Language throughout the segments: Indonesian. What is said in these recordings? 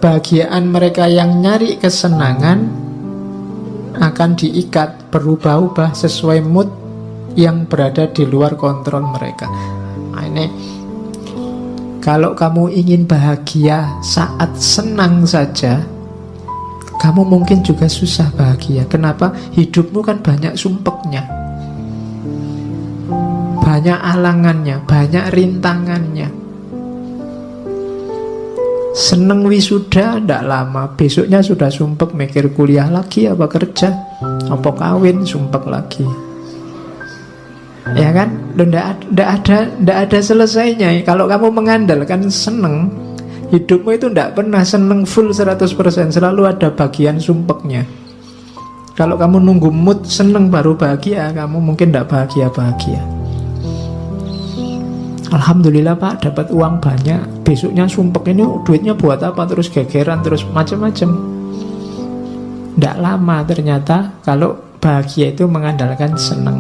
kebahagiaan mereka yang nyari kesenangan akan diikat, berubah-ubah sesuai mood yang berada di luar kontrol mereka. Nah, ini kalau kamu ingin bahagia saat senang saja, kamu mungkin juga susah bahagia. Kenapa? Hidupmu kan banyak sumpeknya, banyak alangannya, banyak rintangannya. Seneng wisuda ndak lama, besoknya sudah sumpek mikir kuliah lagi, apa kerja, apa kawin, sumpek lagi. Ya kan? Ndak ada selesainya. Kalau kamu mengandalkan seneng, hidupmu itu ndak pernah seneng full 100%, selalu ada bagian sumpeknya. Kalau kamu nunggu mood seneng baru bahagia, kamu mungkin ndak bahagia-bahagia. Alhamdulillah Pak, dapat uang banyak, besoknya sumpek, ini duitnya buat apa, terus gegeran, terus macam-macam. Ndak lama ternyata kalau bahagia itu mengandalkan seneng.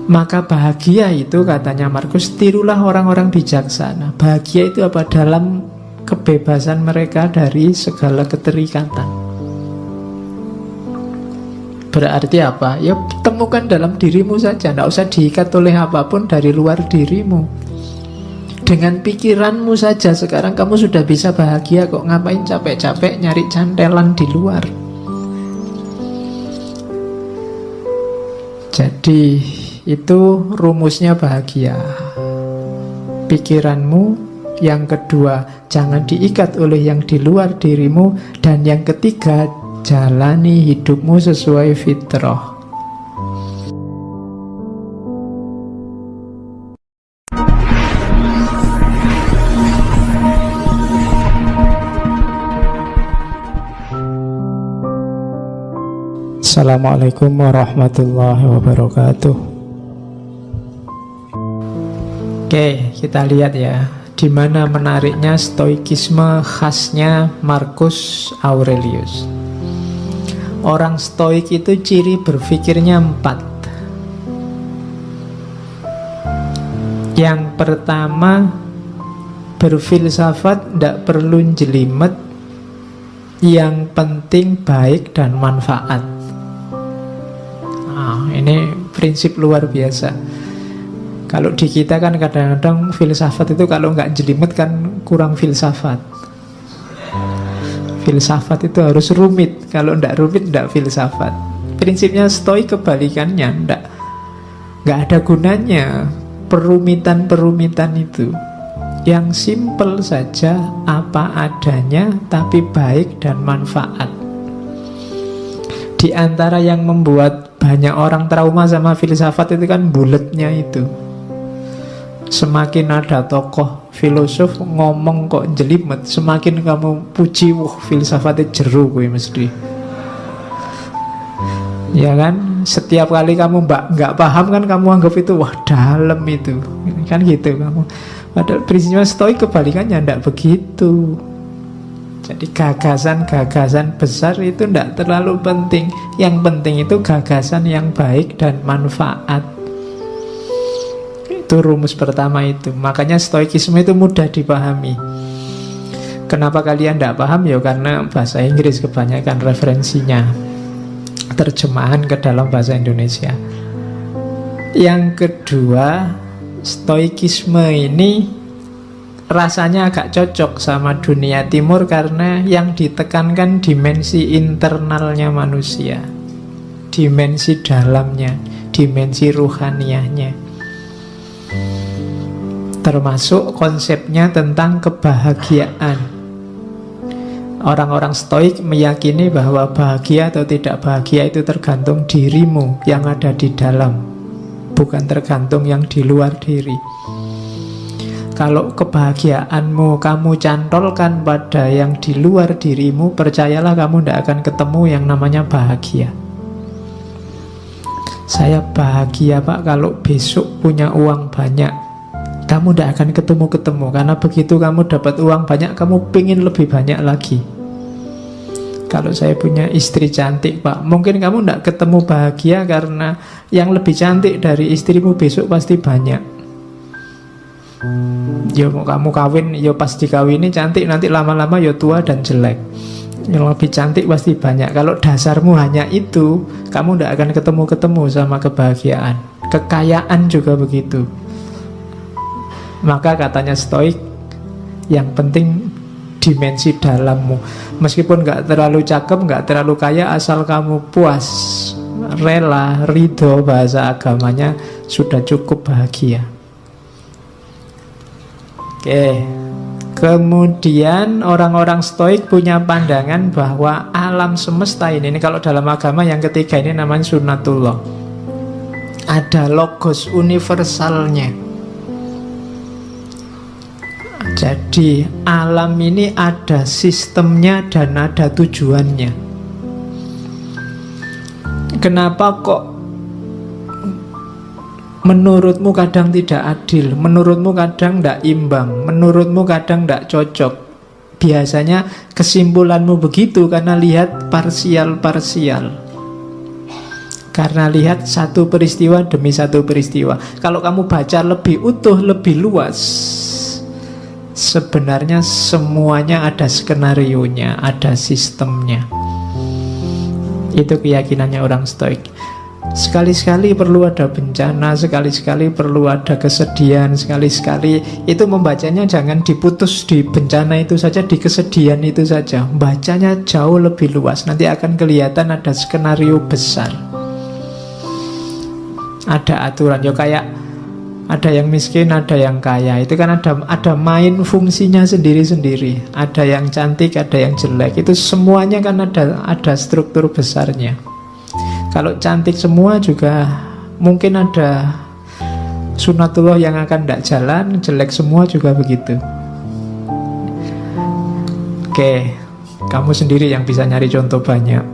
Maka bahagia itu, katanya Markus, tirulah orang-orang bijaksana. Bahagia itu apa? Dalam kebebasan mereka dari segala keterikatan. Berarti apa? Ya temukan dalam dirimu saja, tidak usah diikat oleh apapun dari luar dirimu. Dengan pikiranmu saja sekarang kamu sudah bisa bahagia kok. Ngapain capek-capek nyari cantelan di luar? Jadi itu rumusnya bahagia. Pikiranmu. Yang kedua, jangan diikat oleh yang di luar dirimu. Dan yang ketiga, jalani hidupmu sesuai fitrah. Assalamualaikum warahmatullahi wabarakatuh. Oke, kita lihat ya, di mana menariknya stoikisme khasnya Marcus Aurelius. Orang stoik itu ciri berpikirnya 4. Yang pertama, berfilsafat tidak perlu jelimet, yang penting baik dan manfaat. Nah, ini prinsip luar biasa. Kalau di kita kan kadang-kadang filsafat itu kalau nggak jelimet kan kurang filsafat. Filsafat itu harus rumit. Kalau tidak rumit, tidak filsafat. Prinsipnya stoik kebalikannya. Nggak ada gunanya perumitan-perumitan itu. Yang simple saja, apa adanya, tapi baik dan manfaat. Di antara yang membuat banyak orang trauma sama filsafat itu kan buletnya itu. Semakin ada tokoh filosof ngomong kok jelimet, semakin kamu puji, wah filsafatnya jeru gue mesti. Ya kan, setiap kali kamu nggak paham kan kamu anggap itu wah dalam itu, kan gitu kamu. Padahal prinsipnya stoik kebalikannya, tidak begitu. Jadi gagasan-gagasan besar itu tidak terlalu penting. Yang penting itu gagasan yang baik dan manfaat. Itu rumus pertama itu. Makanya stoikisme itu mudah dipahami. Kenapa kalian tidak paham? Ya karena bahasa Inggris kebanyakan referensinya, terjemahan ke dalam bahasa Indonesia. Yang kedua, stoikisme ini rasanya agak cocok sama dunia timur karena yang ditekankan dimensi internalnya manusia, dimensi dalamnya, dimensi ruhaniyahnya. Termasuk konsepnya tentang kebahagiaan. Orang-orang stoik meyakini bahwa bahagia atau tidak bahagia itu tergantung dirimu yang ada di dalam, bukan tergantung yang di luar diri. Kalau kebahagiaanmu kamu cantolkan pada yang di luar dirimu, percayalah kamu tidak akan ketemu yang namanya bahagia. Saya bahagia Pak kalau besok punya uang banyak. Kamu tidak akan ketemu-ketemu, karena begitu kamu dapat uang banyak, kamu pengen lebih banyak lagi. Kalau saya punya istri cantik Pak, mungkin kamu tidak ketemu bahagia karena yang lebih cantik dari istrimu besok pasti banyak. Ya mau kamu kawin, ya pas dikawini cantik, nanti lama-lama ya tua dan jelek. Yang lebih cantik pasti banyak. Kalau dasarmu hanya itu, kamu tidak akan ketemu-ketemu sama kebahagiaan. Kekayaan juga begitu. Maka katanya Stoik, yang penting dimensi dalammu. Meskipun gak terlalu cakep, gak terlalu kaya, asal kamu puas, rela, ridho, bahasa agamanya, sudah cukup bahagia. Oke. Kemudian orang-orang Stoik punya pandangan bahwa alam semesta ini kalau dalam agama yang ketiga ini namanya sunnatullah. Ada logos universalnya. Jadi alam ini ada sistemnya dan ada tujuannya. Kenapa kok menurutmu kadang tidak adil, menurutmu kadang tidak imbang, menurutmu kadang tidak cocok? Biasanya kesimpulanmu begitu karena lihat parsial-parsial, karena lihat satu peristiwa demi satu peristiwa. Kalau kamu baca lebih utuh, lebih luas, sebenarnya semuanya ada skenarionya, ada sistemnya. Itu keyakinannya orang Stoik. Sekali-sekali perlu ada bencana, sekali-sekali perlu ada kesedihan, sekali-sekali itu membacanya jangan diputus di bencana itu saja, di kesedihan itu saja. Bacanya jauh lebih luas, nanti akan kelihatan ada skenario besar. Ada aturan, ya kayak ada yang miskin, ada yang kaya. Itu kan ada main fungsinya sendiri-sendiri. Ada yang cantik, ada yang jelek. Itu semuanya kan ada struktur besarnya. Kalau cantik semua juga mungkin ada sunatullah yang akan tidak jalan, jelek semua juga begitu. Oke, kamu sendiri yang bisa nyari contoh banyak.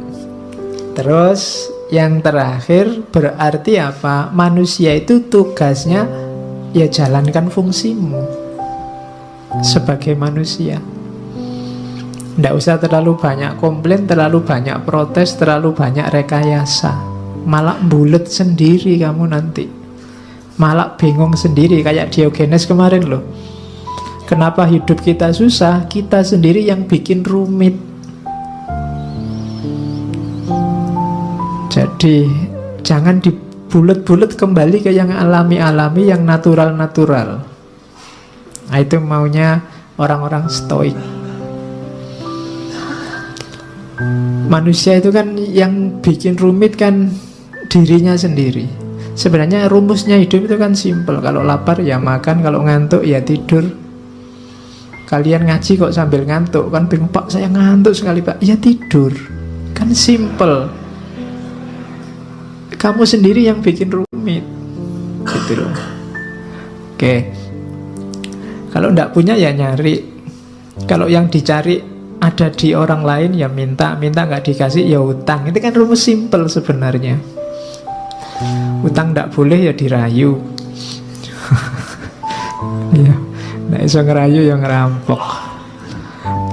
Terus yang terakhir berarti apa? Manusia itu tugasnya ya jalankan fungsimu sebagai manusia. Tidak usah terlalu banyak komplain, terlalu banyak protes, terlalu banyak rekayasa. Malah bulet sendiri kamu nanti. Malah bingung sendiri, kayak Diogenes kemarin loh. Kenapa hidup kita susah? Kita sendiri yang bikin rumit. Jadi jangan dibulet-bulet, kembali ke yang alami-alami, yang natural-natural. Nah, itu maunya orang-orang Stoik. Manusia itu kan yang bikin rumit kan dirinya sendiri. Sebenarnya rumusnya hidup itu kan simple. Kalau lapar ya makan, kalau ngantuk ya tidur. Kalian ngaji kok sambil ngantuk? Kan bingung, Pak saya ngantuk sekali Pak. Ya tidur. Kan simple. Kamu sendiri yang bikin rumit. Gitu loh. Oke. Kalau enggak punya ya nyari. Kalau yang dicari ada di orang lain ya minta nggak dikasih ya utang. Itu kan rumus simple sebenarnya. Utang nggak boleh ya dirayu. Ya, nggak bisa ngerayu ya ngerampok.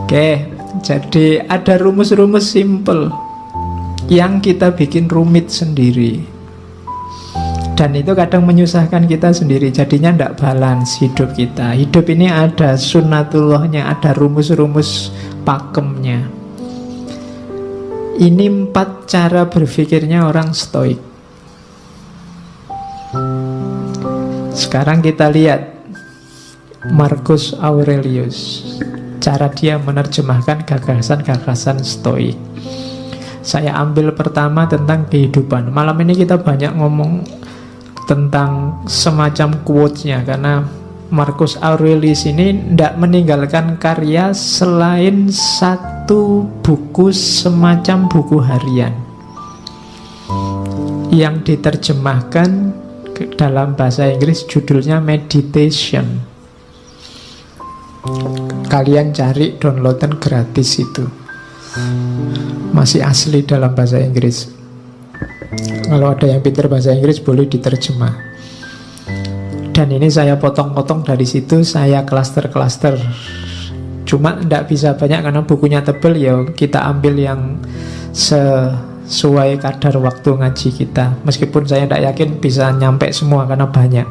Oke, jadi ada rumus-rumus simple yang kita bikin rumit sendiri. Dan itu kadang menyusahkan kita sendiri. Jadinya tidak balance hidup kita. Hidup ini ada sunnatullahnya, ada rumus-rumus pakemnya. Ini 4 cara berpikirnya orang Stoik. Sekarang kita lihat Marcus Aurelius, cara dia menerjemahkan gagasan-gagasan Stoik. Saya ambil pertama tentang kehidupan. Malam ini kita banyak ngomong tentang semacam quotes-nya, karena Marcus Aurelius ini tidak meninggalkan karya selain satu buku semacam buku harian yang diterjemahkan dalam bahasa Inggris, judulnya Meditation. Kalian cari, downloadan gratis itu. Masih asli dalam bahasa Inggris. Kalau ada yang pintar bahasa Inggris boleh diterjemah. Dan ini saya potong-potong dari situ, saya klaster-klaster. Cuma tidak bisa banyak karena bukunya tebal, ya kita ambil yang sesuai kadar waktu ngaji kita. Meskipun saya tidak yakin bisa nyampe semua karena banyak.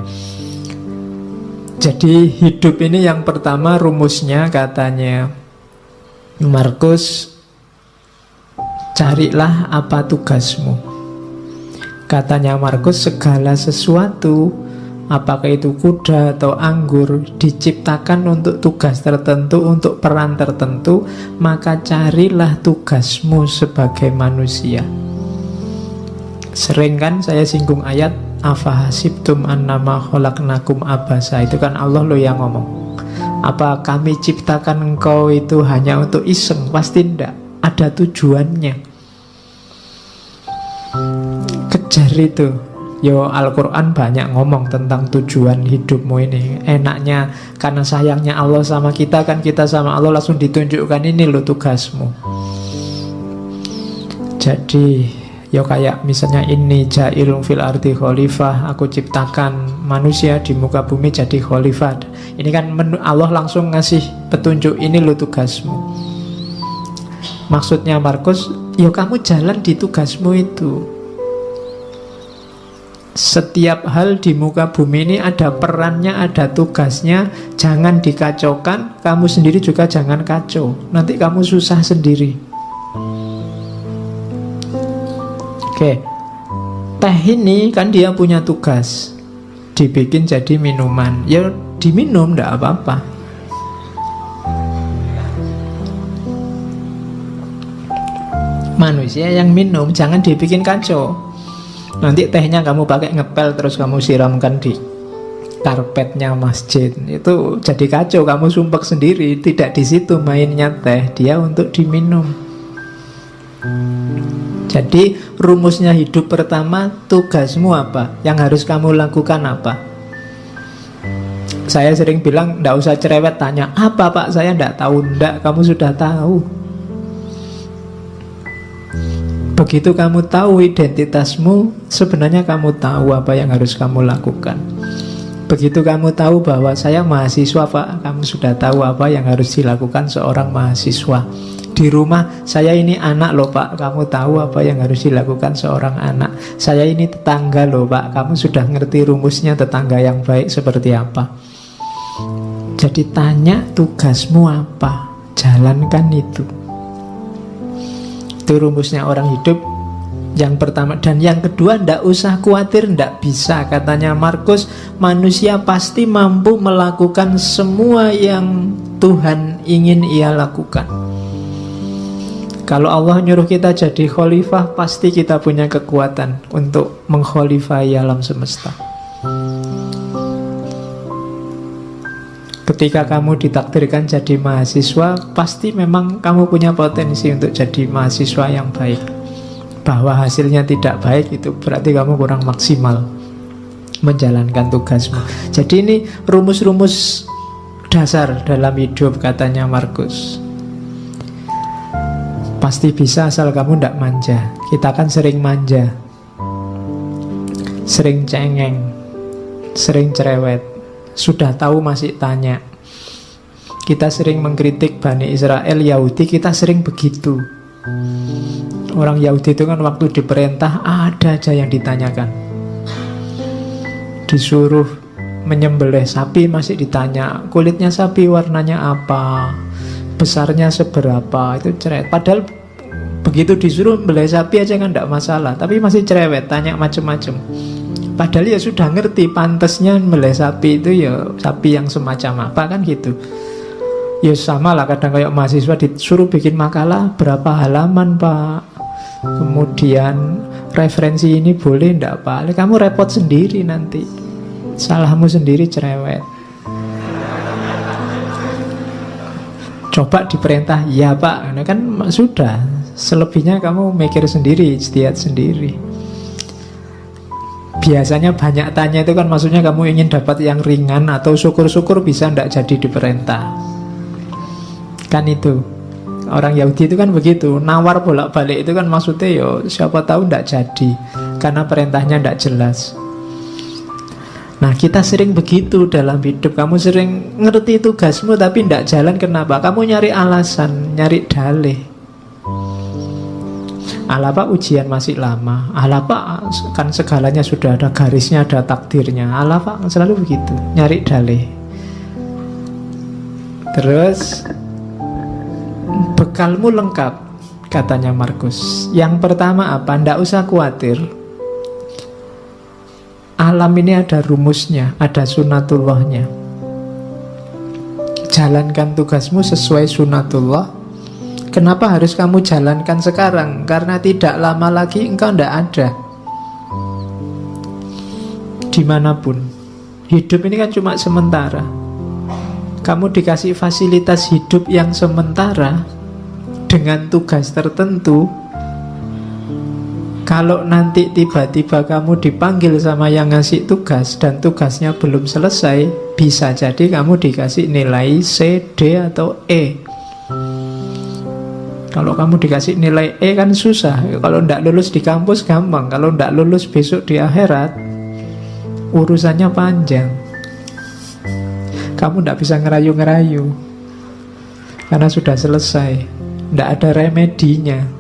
Jadi hidup ini yang pertama rumusnya katanya Markus, carilah apa tugasmu. Katanya Markus, segala sesuatu, apakah itu kuda atau anggur, diciptakan untuk tugas tertentu, untuk peran tertentu. Maka carilah tugasmu sebagai manusia. Sering kan saya singgung ayat afahasibtum annama khalaqnakum abasa. Itu kan Allah loh yang ngomong. Apa kami ciptakan engkau itu hanya untuk iseng? Pasti tidak, ada tujuannya. Kejar itu. Yo, Al-Quran banyak ngomong tentang tujuan hidupmu ini. Enaknya karena sayangnya Allah sama kita, kan kita sama Allah langsung ditunjukkan, ini loh tugasmu. Jadi yo kayak misalnya ini ja'ilun fil ardi khalifah, aku ciptakan manusia di muka bumi jadi khalifah. Ini kan Allah langsung ngasih petunjuk, ini lo tugasmu. Maksudnya Markus, yo kamu jalan di tugasmu itu. Setiap hal di muka bumi ini ada perannya, ada tugasnya. Jangan dikacaukan, kamu sendiri juga jangan kacau. Nanti kamu susah sendiri. Oke, teh ini kan dia punya tugas, dibikin jadi minuman. Ya diminum, enggak apa-apa. Manusia yang minum, jangan dibikin kacau. Nanti tehnya kamu pakai ngepel, terus kamu siramkan di karpetnya masjid. Itu jadi kacau, kamu sumpek sendiri. Tidak di situ mainnya teh, dia untuk diminum. Jadi rumusnya hidup pertama, tugasmu apa? Yang harus kamu lakukan apa? Saya sering bilang, nggak usah cerewet tanya, apa Pak? Saya nggak tahu. Nggak, kamu sudah tahu. Begitu kamu tahu identitasmu, sebenarnya kamu tahu apa yang harus kamu lakukan. Begitu kamu tahu bahwa saya mahasiswa Pak, kamu sudah tahu apa yang harus dilakukan seorang mahasiswa. Di rumah, saya ini anak loh Pak, kamu tahu apa yang harus dilakukan seorang anak. Saya ini tetangga loh Pak, kamu sudah ngerti rumusnya tetangga yang baik seperti apa. Jadi tanya tugasmu apa, jalankan itu. Itu rumusnya orang hidup yang pertama. Dan yang kedua, ndak usah khawatir, ndak bisa. Katanya Markus, manusia pasti mampu melakukan semua yang Tuhan ingin ia lakukan. Kalau Allah nyuruh kita jadi khalifah, pasti kita punya kekuatan untuk mengkhalifahi alam semesta. Ketika kamu ditakdirkan jadi mahasiswa, pasti memang kamu punya potensi untuk jadi mahasiswa yang baik. Bahwa hasilnya tidak baik, itu berarti kamu kurang maksimal menjalankan tugasmu. Jadi ini rumus-rumus dasar dalam hidup, katanya Markus. Pasti bisa asal kamu tidak manja. Kita kan sering manja, sering cengeng, sering cerewet. Sudah tahu masih tanya. Kita sering mengkritik Bani Israel, Yahudi, kita sering begitu. Orang Yahudi itu kan waktu diperintah ada aja yang ditanyakan. Disuruh menyembelih sapi masih ditanya, kulitnya sapi warnanya apa, besarnya seberapa, itu cerewet. Padahal begitu disuruh membelih sapi aja kan tidak masalah, tapi masih cerewet, tanya macam-macam. Padahal ya sudah ngerti pantasnya membelih sapi itu ya sapi yang semacam apa, kan gitu. Ya sama lah, kadang kayak mahasiswa disuruh bikin makalah berapa halaman Pak, kemudian referensi ini boleh ndak Pak, kamu repot sendiri nanti, salahmu sendiri, cerewet. Coba diperintah ya Pak, nah kan sudah, selebihnya kamu mikir sendiri, ijtihad sendiri. Biasanya banyak tanya itu kan maksudnya kamu ingin dapat yang ringan, atau syukur-syukur bisa ndak jadi diperintah. Kan itu orang Yahudi itu kan begitu, nawar bolak-balik itu kan maksudnya yo siapa tahu ndak jadi karena perintahnya ndak jelas. Nah kita sering begitu dalam hidup. Kamu sering ngerti tugasmu tapi ndak jalan, kenapa? Kamu nyari alasan, nyari dalih. Alah Pak, ujian masih lama. Alah Pak, kan segalanya sudah ada garisnya, ada takdirnya. Alah Pak, selalu begitu, nyari dalih. Terus bekalmu lengkap, katanya Markus. Yang pertama apa? Ndak usah khawatir. Alam ini ada rumusnya, ada sunatullahnya. Jalankan tugasmu sesuai sunatullah. Kenapa harus kamu jalankan sekarang? Karena tidak lama lagi engkau ndak ada dimanapun. Hidup ini kan cuma sementara. Kamu dikasih fasilitas hidup yang sementara dengan tugas tertentu. Kalau nanti tiba-tiba kamu dipanggil sama yang ngasih tugas dan tugasnya belum selesai, bisa jadi kamu dikasih nilai C, D, atau E. Kalau kamu dikasih nilai E kan susah. Kalau ndak lulus di kampus gampang. Kalau ndak lulus besok di akhirat, urusannya panjang. Kamu ndak bisa ngerayu-ngerayu karena sudah selesai. Ndak ada remedinya.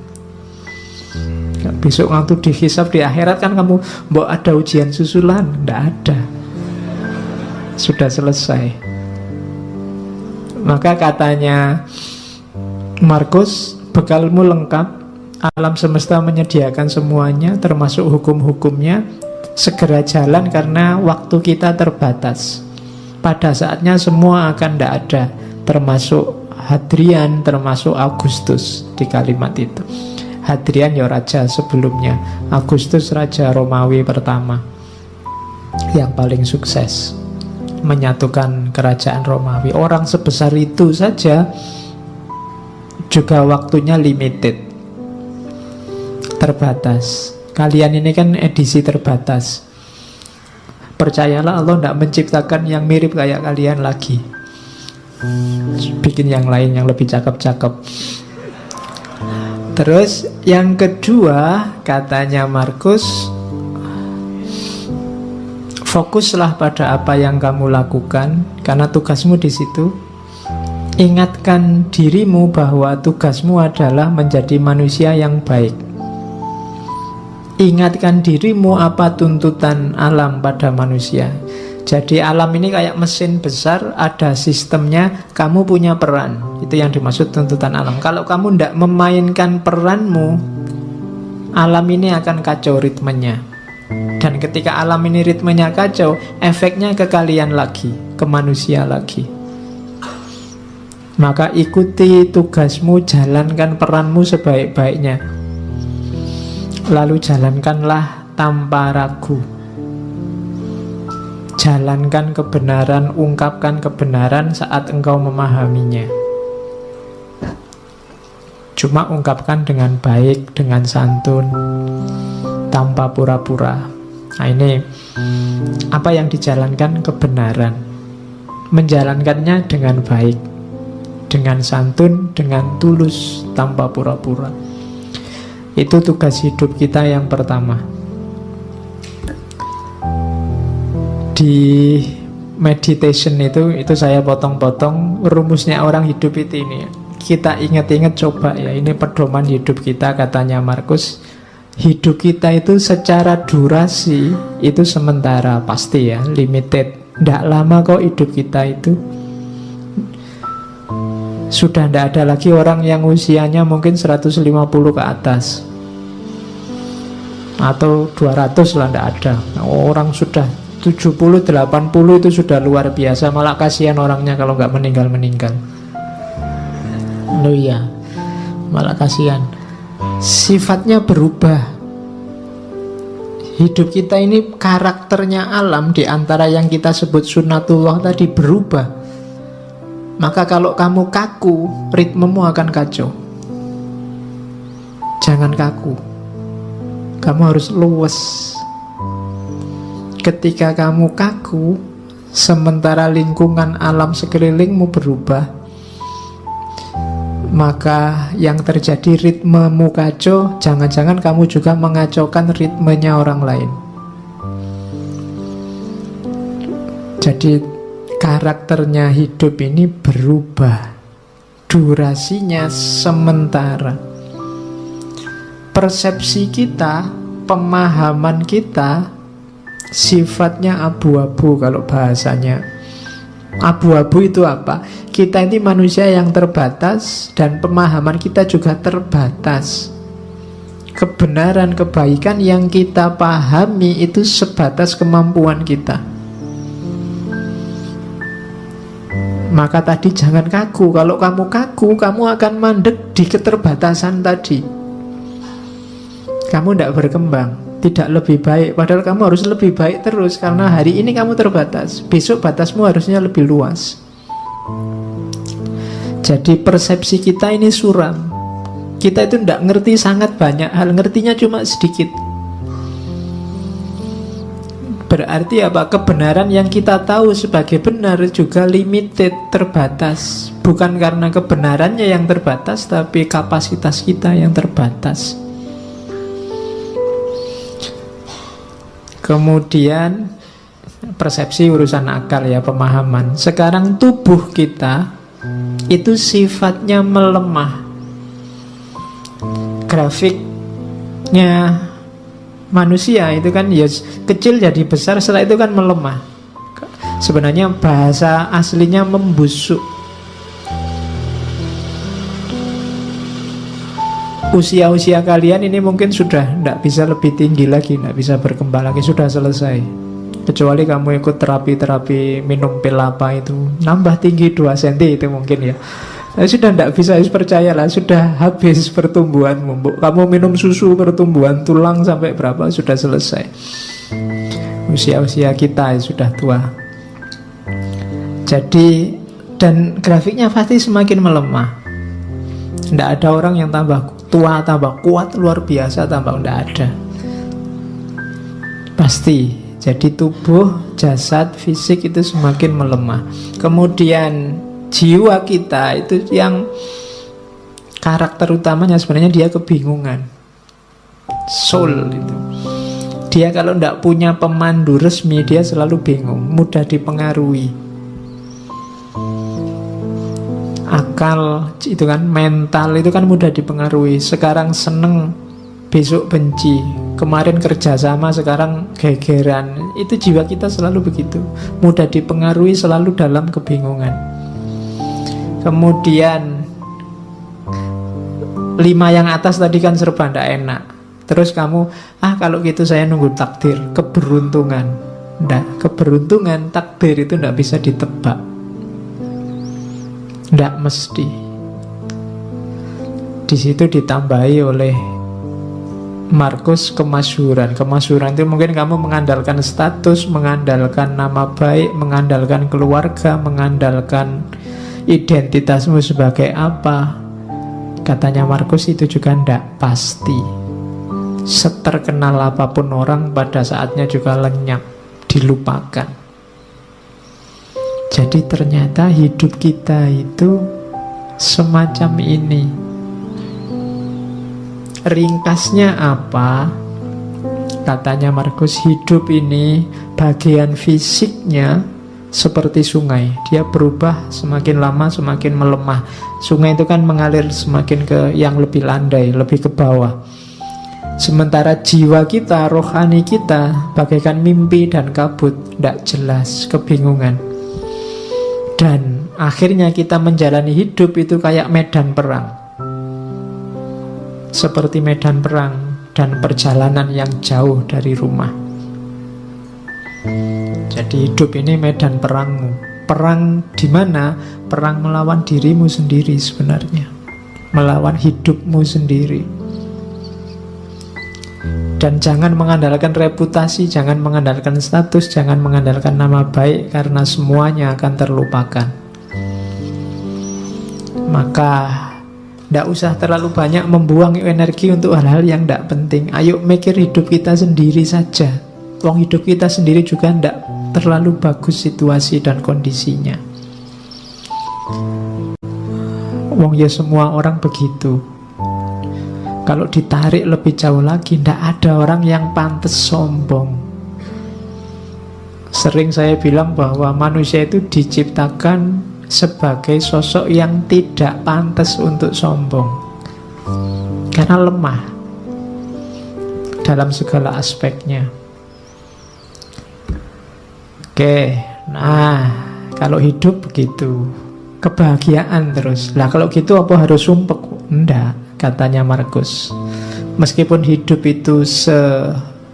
Besok waktu dihisab di akhirat kan kamu mbok ada ujian susulan, ndak ada. Sudah selesai. Maka katanya Markus, bekalmu lengkap. Alam semesta menyediakan semuanya, termasuk hukum-hukumnya. Segera jalan karena waktu kita terbatas. Pada saatnya semua akan ndak ada, termasuk Hadrian, termasuk Agustus di kalimat itu. Hadrian ya raja sebelumnya, Agustus raja Romawi pertama yang paling sukses menyatukan kerajaan Romawi. Orang sebesar itu saja juga waktunya limited, terbatas. Kalian ini kan edisi terbatas. Percayalah, Allah tidak menciptakan yang mirip kayak kalian lagi. Bikin yang lain yang lebih cakep-cakep. Terus yang kedua, katanya Markus, fokuslah pada apa yang kamu lakukan karena tugasmu di situ. Ingatkan dirimu bahwa tugasmu adalah menjadi manusia yang baik. Ingatkan dirimu apa tuntutan alam pada manusia. Jadi alam ini kayak mesin besar, ada sistemnya, kamu punya peran. Itu yang dimaksud tuntutan alam. Kalau kamu tidak memainkan peranmu, alam ini akan kacau ritmenya. Dan ketika alam ini ritmenya kacau, efeknya ke kalian lagi, ke manusia lagi. Maka ikuti tugasmu, jalankan peranmu sebaik-baiknya. Lalu jalankanlah tanpa ragu. Jalankan kebenaran, ungkapkan kebenaran saat engkau memahaminya. Cuma ungkapkan dengan baik, dengan santun, tanpa pura-pura. Nah ini apa yang dijalankan? Kebenaran. Menjalankannya dengan baik, dengan santun, dengan tulus, tanpa pura-pura. Itu tugas hidup kita yang pertama. Di meditation itu saya potong-potong rumusnya orang hidup itu ini. Kita ingat-ingat coba ya, ini pedoman hidup kita, katanya Markus. Hidup kita itu secara durasi itu sementara, pasti ya, limited. Nggak lama kok hidup kita itu. Sudah nggak ada lagi orang yang usianya mungkin 150 ke atas, atau 200 lah, nggak ada. Orang sudah 70, 80 itu sudah luar biasa. Malah kasihan orangnya kalau nggak meninggal-meninggal. Loh ya, malah kasihan. Sifatnya berubah. Hidup kita ini karakternya alam di antara yang kita sebut sunatullah tadi berubah. Maka kalau kamu kaku, ritmemu akan kacau. Jangan kaku. Kamu harus luwes. Ketika kamu kaku, sementara lingkungan alam sekelilingmu berubah, maka yang terjadi ritmemu kacau. Jangan-jangan kamu juga mengacaukan ritmenya orang lain. Jadi karakternya hidup ini berubah. Durasinya sementara. Persepsi kita, pemahaman kita sifatnya abu-abu kalau bahasanya Abu-abu itu apa? Kita ini manusia yang terbatas dan pemahaman kita juga terbatas. Kebenaran, kebaikan yang kita pahami itu sebatas kemampuan kita. Maka tadi jangan kaku. Kalau kamu kaku, kamu akan mandek di keterbatasan tadi. Kamu tidak berkembang, tidak lebih baik. Padahal kamu harus lebih baik terus. Karena hari ini kamu terbatas, besok batasmu harusnya lebih luas. Jadi persepsi kita ini suram. Kita itu tidak ngerti sangat banyak hal, ngertinya cuma sedikit. Berarti apa? Kebenaran yang kita tahu sebagai benar juga limited, terbatas. Bukan karena kebenarannya yang terbatas, tapi kapasitas kita yang terbatas. Kemudian persepsi urusan akal ya, pemahaman. Sekarang tubuh kita itu sifatnya melemah. Grafiknya manusia itu kan ya kecil jadi besar, setelah itu kan melemah. Sebenarnya bahasa aslinya membusuk. Usia-usia kalian ini mungkin sudah tidak bisa lebih tinggi lagi, tidak bisa berkembang lagi, sudah selesai. Kecuali kamu ikut terapi-terapi minum pil apa itu, nambah tinggi 2 cm itu mungkin ya. Sudah tidak bisa, percayalah, sudah habis pertumbuhanmu. Kamu minum susu pertumbuhan tulang sampai berapa, sudah selesai. Usia-usia kita sudah tua. Jadi, dan grafiknya pasti semakin melemah. Tidak ada orang yang tambah tua, tambah kuat, luar biasa, tambah, tidak ada. Pasti. Jadi tubuh, jasad, fisik itu semakin melemah. Kemudian jiwa kita itu yang karakter utamanya sebenarnya dia kebingungan. Soul itu. Dia kalau tidak punya pemandu resmi, dia selalu bingung, mudah dipengaruhi. Akal itu kan, mental itu kan mudah dipengaruhi. Sekarang seneng, besok benci. Kemarin kerjasama, sekarang gegeran. Itu jiwa kita selalu begitu, mudah dipengaruhi, selalu dalam kebingungan. Kemudian 5 yang atas tadi kan serba tidak enak. Terus kamu, kalau gitu saya nunggu takdir, keberuntungan. Tidak, keberuntungan, takdir itu tidak bisa ditebak. Tidak mesti. Di situ ditambahi oleh Markus kemasyhuran. Kemasyhuran itu mungkin kamu mengandalkan status, mengandalkan nama baik, mengandalkan keluarga, mengandalkan identitasmu sebagai apa. Katanya Markus itu juga tidak pasti. Seterkenal apapun orang, pada saatnya juga lenyap, dilupakan. Jadi ternyata hidup kita itu semacam ini. Ringkasnya apa? Katanya Markus, hidup ini bagian fisiknya seperti sungai. Dia berubah semakin lama semakin melemah. Sungai itu kan mengalir semakin ke yang lebih landai, lebih ke bawah. Sementara jiwa kita, rohani kita bagaikan mimpi dan kabut, tidak jelas, kebingungan. Dan akhirnya kita menjalani hidup itu kayak medan perang. Seperti medan perang dan perjalanan yang jauh dari rumah. Jadi hidup ini medan perangmu. Perang di mana? Perang melawan dirimu sendiri sebenarnya. Melawan hidupmu sendiri. Dan jangan mengandalkan reputasi, jangan mengandalkan status, jangan mengandalkan nama baik, karena semuanya akan terlupakan. Maka tidak usah terlalu banyak membuang energi untuk hal-hal yang tidak penting. Ayo mikir hidup kita sendiri saja. Wong hidup kita sendiri juga tidak terlalu bagus situasi dan kondisinya. Wong ya semua orang begitu. Kalau ditarik lebih jauh lagi, tidak ada orang yang pantas sombong. Sering saya bilang bahwa manusia itu diciptakan sebagai sosok yang tidak pantas untuk sombong. Karena lemah dalam segala aspeknya. Oke, nah Kalau hidup begitu, kebahagiaan terus. Lah kalau gitu apa harus sumpek? Enggak, katanya Markus. Meskipun hidup itu selemah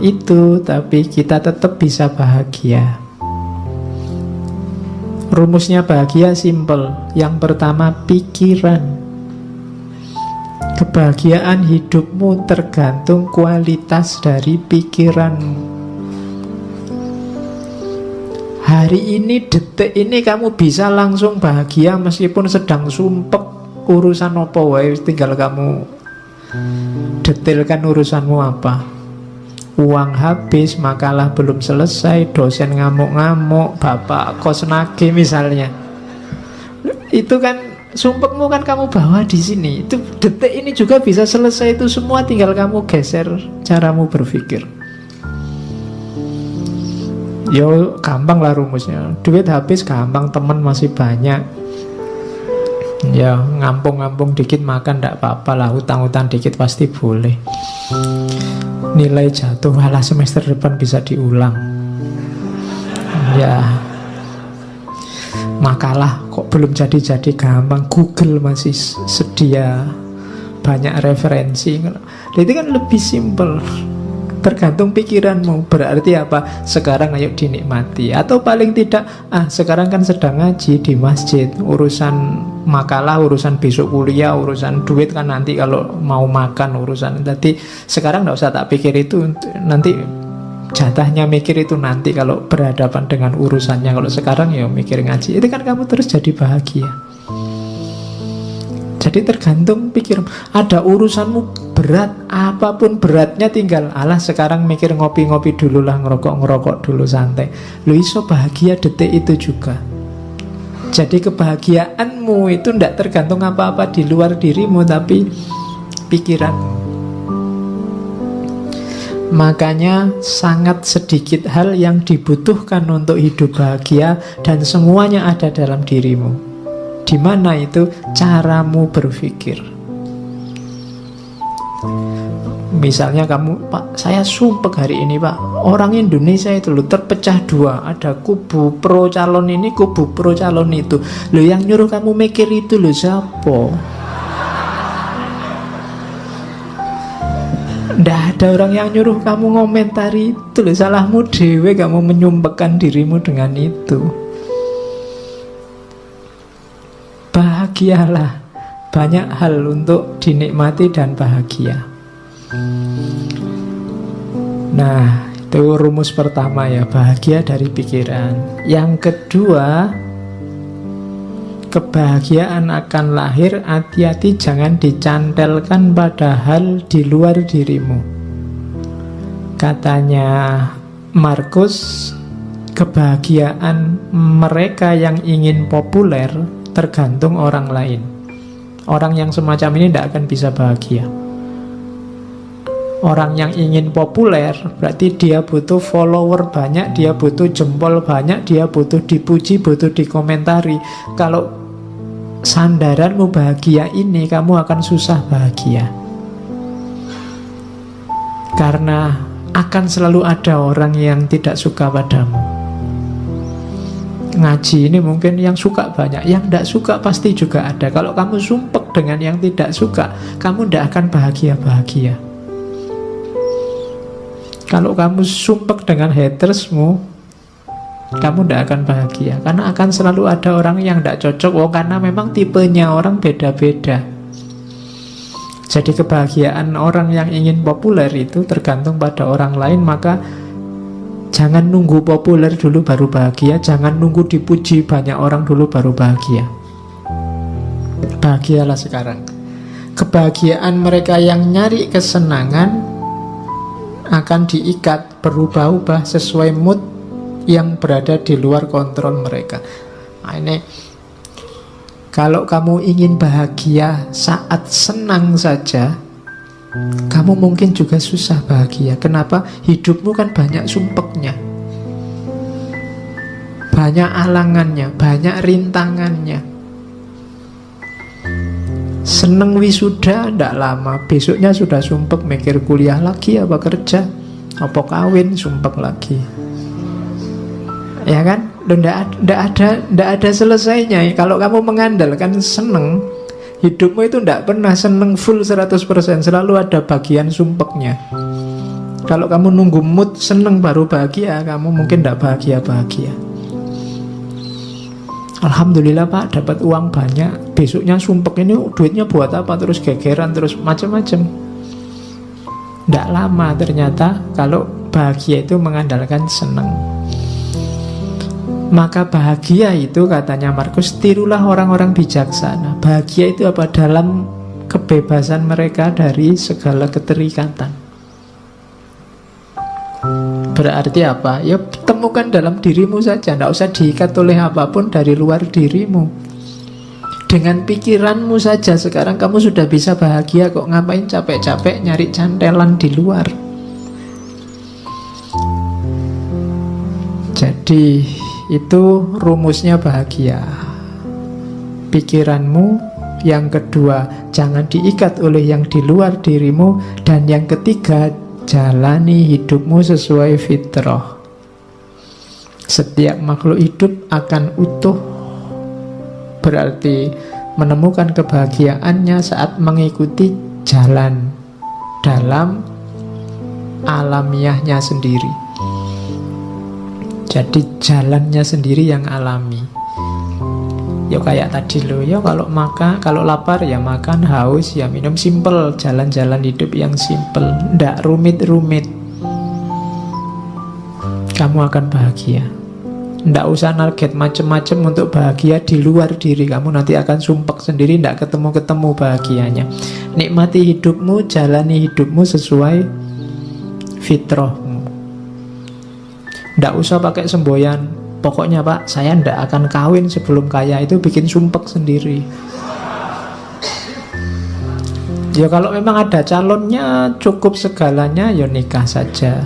itu, tapi kita tetap bisa bahagia. Rumusnya bahagia simple. Yang pertama, pikiran. Kebahagiaan hidupmu tergantung kualitas dari pikiranmu. Hari ini, detik ini kamu bisa langsung bahagia meskipun sedang sumpek urusan apa wae, tinggal kamu detailkan urusanmu apa. Uang habis, makalah belum selesai, dosen ngamuk-ngamuk, bapak kos nagih misalnya. Itu kan sumpekmu kan kamu bawa di sini. Itu detik ini juga bisa selesai itu semua, tinggal kamu geser caramu berpikir. Yo gampang lah rumusnya. Duit habis gampang, teman masih banyak. Ya ngampung-ngampung dikit makan ndak apa-apa lah, utang-utang dikit pasti boleh. Nilai jatuh, alah semester depan bisa diulang. Ya makalah kok belum jadi-jadi gampang, Google masih sedia banyak referensi. Itu kan lebih simpel. Tergantung pikiranmu. Berarti apa? Sekarang ayo dinikmati. Atau paling tidak, sekarang kan sedang ngaji di masjid, urusan makalah, urusan besok kuliah, urusan duit kan nanti kalau mau makan urusan. Jadi sekarang gak usah tak pikir itu, nanti jatahnya mikir itu nanti kalau berhadapan dengan urusannya. Kalau sekarang ya mikir ngaji. Itu kan kamu terus jadi bahagia. Jadi tergantung pikir. Ada urusanmu berat, apapun beratnya, tinggal alah sekarang mikir ngopi-ngopi dulu lah, ngerokok-ngerokok dulu santai. Lu iso bahagia detik itu juga. Jadi kebahagiaanmu itu tidak tergantung apa-apa di luar dirimu, tapi pikiran. Makanya sangat sedikit hal yang dibutuhkan untuk hidup bahagia, dan semuanya ada dalam dirimu. Di mana itu? Caramu berpikir. Misalnya kamu, Pak, saya sumpek hari ini Pak, orang Indonesia itu loh terpecah dua. Ada kubu pro calon ini, kubu pro calon itu. Loh yang nyuruh kamu mikir itu loh siapa? Nggak ada orang yang nyuruh kamu ngomentari itu loh. Salahmu dewe kamu menyumpekkan dirimu dengan itu. Bahagialah. Banyak hal untuk dinikmati dan bahagia. Nah, itu rumus pertama ya, bahagia dari pikiran. Yang kedua, kebahagiaan akan lahir, hati-hati jangan dicantelkan pada hal di luar dirimu. Katanya Markus, kebahagiaan mereka yang ingin populer tergantung orang lain. Orang yang semacam ini tidak akan bisa bahagia. Orang yang ingin populer berarti dia butuh follower banyak, dia butuh jempol banyak, dia butuh dipuji, butuh dikomentari. Kalau sandaranmu bahagia ini, kamu akan susah bahagia. Karena akan selalu ada orang yang tidak suka padamu. Ngaji ini mungkin yang suka banyak, yang tidak suka pasti juga ada. Kalau kamu sumpek dengan yang tidak suka, kamu tidak akan bahagia-bahagia. Kalau kamu sumpek dengan hatersmu, kamu tidak akan bahagia. Karena akan selalu ada orang yang tidak cocok. Karena memang tipenya orang beda-beda. Jadi kebahagiaan orang yang ingin populer itu tergantung pada orang lain. Maka jangan nunggu populer dulu baru bahagia. Jangan nunggu dipuji banyak orang dulu baru bahagia. Bahagialah sekarang. Kebahagiaan mereka yang nyari kesenangan akan diikat, berubah-ubah sesuai mood yang berada di luar kontrol mereka. Nah, ini kalau kamu ingin bahagia saat senang saja, kamu mungkin juga susah bahagia. Kenapa? Hidupmu kan banyak sumpeknya, banyak alangannya, banyak rintangannya. Seneng wisuda ndak lama, besoknya sudah sumpek mikir kuliah lagi apa kerja, apa kawin, sumpek lagi. Ya kan? Loh, ndak ada selesainya. Kalau kamu mengandalkan seneng, hidupmu itu ndak pernah seneng full 100%, selalu ada bagian sumpeknya. Kalau kamu nunggu mood seneng baru bahagia, kamu mungkin ndak bahagia-bahagia. Alhamdulillah Pak, dapat uang banyak, besoknya sumpek, ini duitnya buat apa, terus gegeran, terus macam-macam. Ndak lama ternyata kalau bahagia itu mengandalkan seneng. Maka bahagia itu, katanya Markus, tirulah orang-orang bijaksana. Bahagia itu apa? Dalam kebebasan mereka dari segala keterikatan. Berarti apa? Ya temukan dalam dirimu saja, tidak usah diikat oleh apapun dari luar dirimu. Dengan pikiranmu saja sekarang kamu sudah bisa bahagia kok. Ngapain capek-capek nyari cantelan di luar? Jadi itu rumusnya bahagia. Pikiranmu. Yang kedua, jangan diikat oleh yang di luar dirimu. Dan yang ketiga, jalani hidupmu sesuai fitrah. Setiap makhluk hidup akan utuh, berarti menemukan kebahagiaannya saat mengikuti jalan dalam alamiahnya sendiri. Jadi jalannya sendiri yang alami. Ya kayak tadi loh, ya kalau lapar ya makan, haus ya minum, simple, jalan-jalan hidup yang simple, ndak rumit-rumit. Kamu akan bahagia. Ndak usah target macem-macem untuk bahagia di luar diri kamu, nanti akan sumpek sendiri, ndak ketemu-ketemu bahagianya. Nikmati hidupmu, jalani hidupmu sesuai fitrahmu. Ndak usah pakai semboyan. Pokoknya Pak, saya ndak akan kawin sebelum kaya, itu bikin sumpek sendiri. Ya kalau memang ada calonnya, cukup segalanya, ya nikah saja.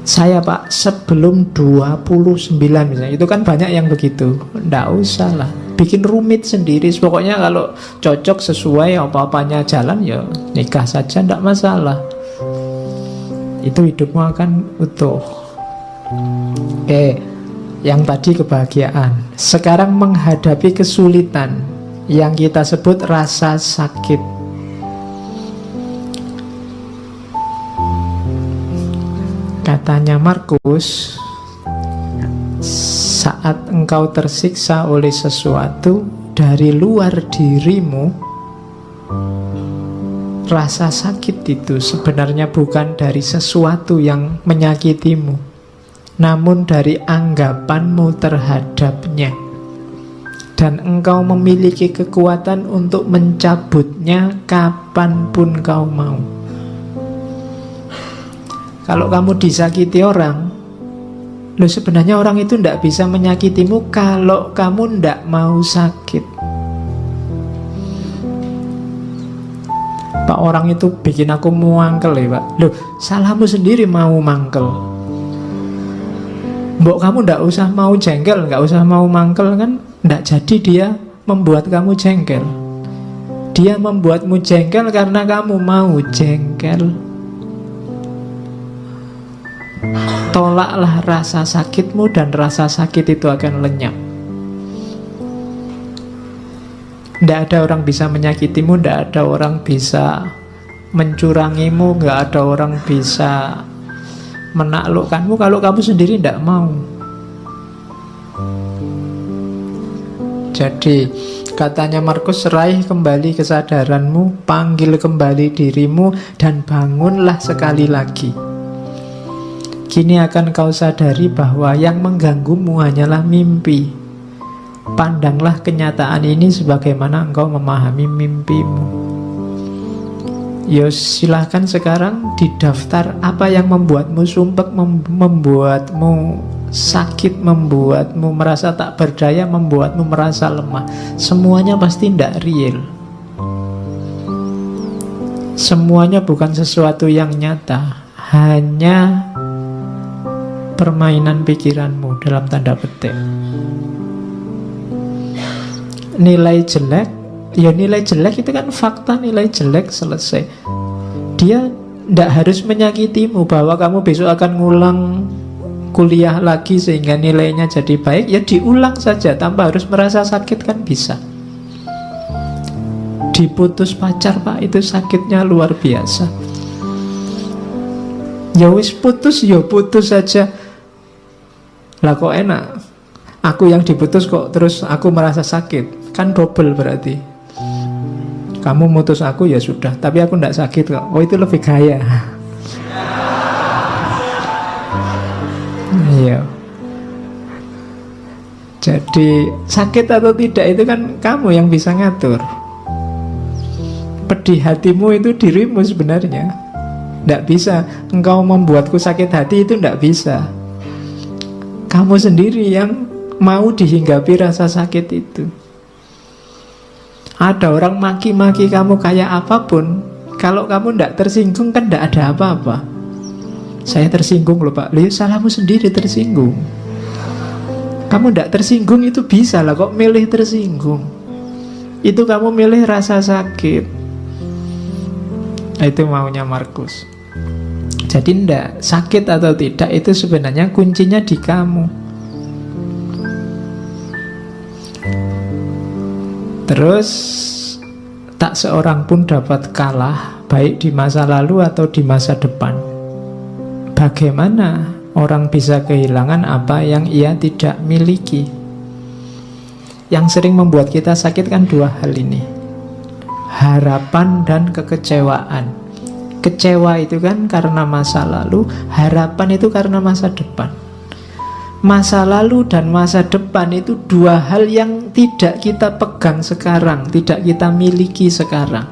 Saya Pak, sebelum 29 misalnya, itu kan banyak yang begitu. Ndak usah lah, bikin rumit sendiri. Pokoknya kalau cocok sesuai apa-apanya jalan, ya nikah saja, ndak masalah. Itu hidupmu akan utuh. Oke, yang tadi kebahagiaan. Sekarang menghadapi kesulitan yang kita sebut rasa sakit. Katanya Markus, saat engkau tersiksa oleh sesuatu dari luar dirimu, rasa sakit itu sebenarnya bukan dari sesuatu yang menyakitimu, namun dari anggapanmu terhadapnya. Dan engkau memiliki kekuatan untuk mencabutnya kapanpun kau mau. Kalau kamu disakiti orang, loh sebenarnya orang itu tidak bisa menyakitimu kalau kamu tidak mau sakit. Pak, orang itu bikin aku mangkel ya Pak. Loh, salahmu sendiri mau mangkel. Mbok kamu ndak usah mau jengkel, nggak usah mau mangkel kan, ndak jadi dia membuat kamu jengkel. Dia membuatmu jengkel karena kamu mau jengkel. Tolaklah rasa sakitmu dan rasa sakit itu akan lenyap. Ndak ada orang bisa menyakitimu, ndak ada orang bisa mencurangimu, nggak ada orang bisa menaklukkanmu kalau kamu sendiri tidak mau. Jadi katanya Markus, raih kembali kesadaranmu, panggil kembali dirimu, dan bangunlah sekali lagi. Kini akan kau sadari bahwa yang mengganggumu hanyalah mimpi. Pandanglah kenyataan ini sebagaimana engkau memahami mimpimu. Ya silahkan sekarang didaftar apa yang membuatmu sumpek, membuatmu sakit, membuatmu merasa tak berdaya, membuatmu merasa lemah. Semuanya pasti tidak real. Semuanya bukan sesuatu yang nyata, hanya permainan pikiranmu dalam tanda petik. Nilai jelek, ya nilai jelek itu kan fakta, nilai jelek selesai. Dia tidak harus menyakitimu bahwa kamu besok akan ngulang kuliah lagi sehingga nilainya jadi baik, ya diulang saja tanpa harus merasa sakit, kan bisa. Diputus pacar Pak, itu sakitnya luar biasa. Ya wis putus, ya putus saja. Lah kok enak, aku yang diputus kok terus aku merasa sakit, kan double berarti. Kamu mutus aku ya sudah, tapi aku tidak sakit kok. Oh itu lebih gaya. Iya. Jadi sakit atau tidak itu kan kamu yang bisa ngatur. Pedih hatimu itu dirimu sebenarnya. Tidak bisa engkau membuatku sakit hati, itu tidak bisa. Kamu sendiri yang mau dihinggapi rasa sakit itu. Ada orang maki-maki kamu kayak apapun, kalau kamu tidak tersinggung kan tidak ada apa-apa. Saya tersinggung loh Pak, lihat salahmu sendiri tersinggung. Kamu tidak tersinggung itu bisa lah, kok milih tersinggung. Itu kamu milih rasa sakit. Itu maunya Markus. Jadi ndak, sakit atau tidak itu sebenarnya kuncinya di kamu. Terus tak seorang pun dapat kalah, baik di masa lalu atau di masa depan. Bagaimana orang bisa kehilangan apa yang ia tidak miliki? Yang sering membuat kita sakit kan dua hal ini, harapan dan kekecewaan. Kecewa itu kan karena masa lalu, harapan itu karena masa depan. Masa lalu dan masa depan itu dua hal yang tidak kita pegang sekarang, tidak kita miliki sekarang.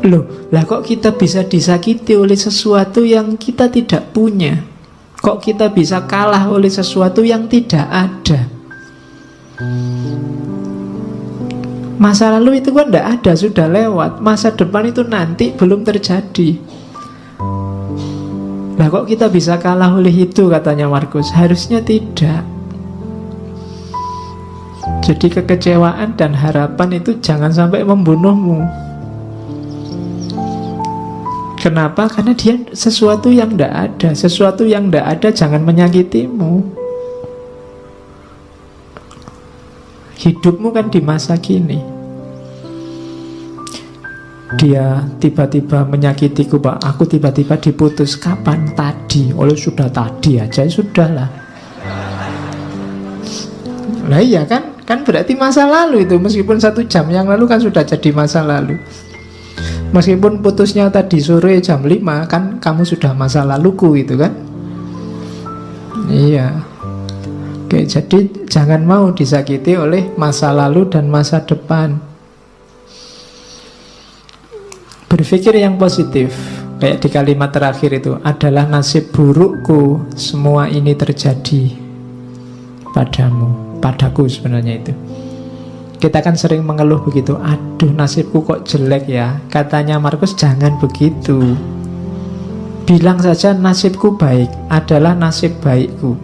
Loh, lah kok kita bisa disakiti oleh sesuatu yang kita tidak punya? Kok kita bisa kalah oleh sesuatu yang tidak ada? Masa lalu itu kan tidak ada, sudah lewat. Masa depan itu nanti, belum terjadi. Lah kok kita bisa kalah oleh itu, katanya Markus? Harusnya tidak. Jadi kekecewaan dan harapan itu jangan sampai membunuhmu. Kenapa? Karena dia sesuatu yang tidak ada. Sesuatu yang tidak ada jangan menyakitimu. Hidupmu kan di masa kini. Dia tiba-tiba menyakitiku Pak, aku tiba-tiba diputus. Kapan? Tadi. Oleh sudah tadi aja, sudahlah. Lah iya kan? Kan berarti masa lalu itu. Meskipun 1 jam yang lalu kan sudah jadi masa lalu. Meskipun putusnya tadi sore jam 5, kan kamu sudah masa laluku itu kan. Iya. Oke, jadi jangan mau disakiti oleh masa lalu dan masa depan. Berpikir yang positif. Kayak di kalimat terakhir itu, adalah nasib burukku semua ini terjadi padamu, padaku sebenarnya itu. Kita kan sering mengeluh begitu, aduh nasibku kok jelek ya. Katanya Markus, jangan begitu. Bilang saja nasibku baik, adalah nasib baikku.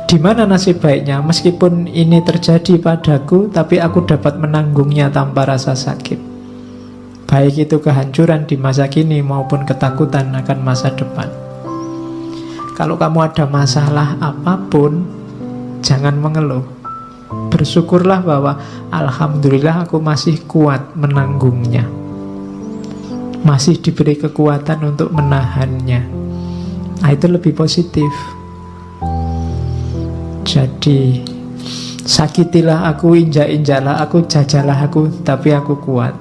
Di mana nasib baiknya? Meskipun ini terjadi padaku, tapi aku dapat menanggungnya tanpa rasa sakit. Baik itu kehancuran di masa kini maupun ketakutan akan masa depan. Kalau kamu ada masalah apapun, jangan mengeluh. Bersyukurlah bahwa alhamdulillah aku masih kuat menanggungnya, masih diberi kekuatan untuk menahannya. Nah, itu lebih positif. Jadi sakitilah aku, injak-injaklah aku, jajalah aku, tapi aku kuat.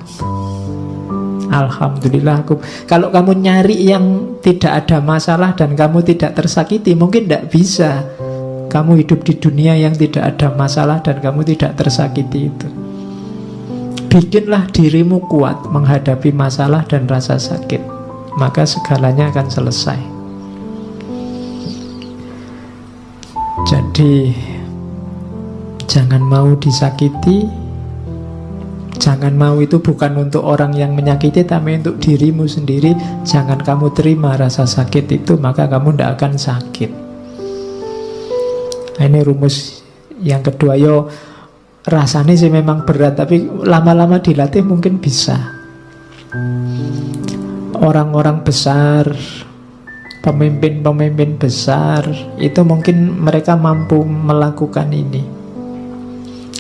Alhamdulillah aku. Kalau kamu nyari yang tidak ada masalah dan kamu tidak tersakiti, mungkin tidak bisa. Kamu hidup di dunia yang tidak ada masalah dan kamu tidak tersakiti itu. Bikinlah dirimu kuat menghadapi masalah dan rasa sakit, maka segalanya akan selesai. Jadi jangan mau disakiti. Jangan mau itu bukan untuk orang yang menyakiti, tapi untuk dirimu sendiri. Jangan kamu terima rasa sakit itu, maka kamu tidak akan sakit. Nah, ini rumus yang kedua. Yo, rasanya sih memang berat, tapi lama-lama dilatih mungkin bisa. Orang-orang besar Pemimpin-pemimpin besar itu mungkin mereka mampu melakukan ini.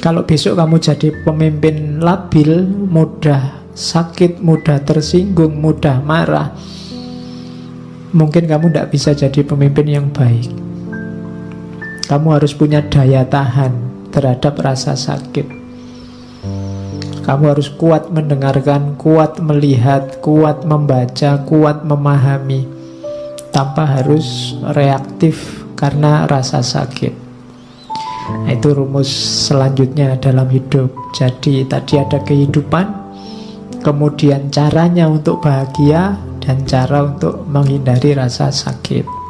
Kalau besok kamu jadi pemimpin labil, mudah sakit, mudah tersinggung, mudah marah, mungkin kamu tidak bisa jadi pemimpin yang baik. Kamu harus punya daya tahan terhadap rasa sakit. Kamu harus kuat mendengarkan, kuat melihat, kuat membaca, kuat memahami, tanpa harus reaktif karena rasa sakit. Nah, itu rumus selanjutnya dalam hidup. Jadi tadi ada kehidupan, kemudian caranya untuk bahagia, dan cara untuk menghindari rasa sakit.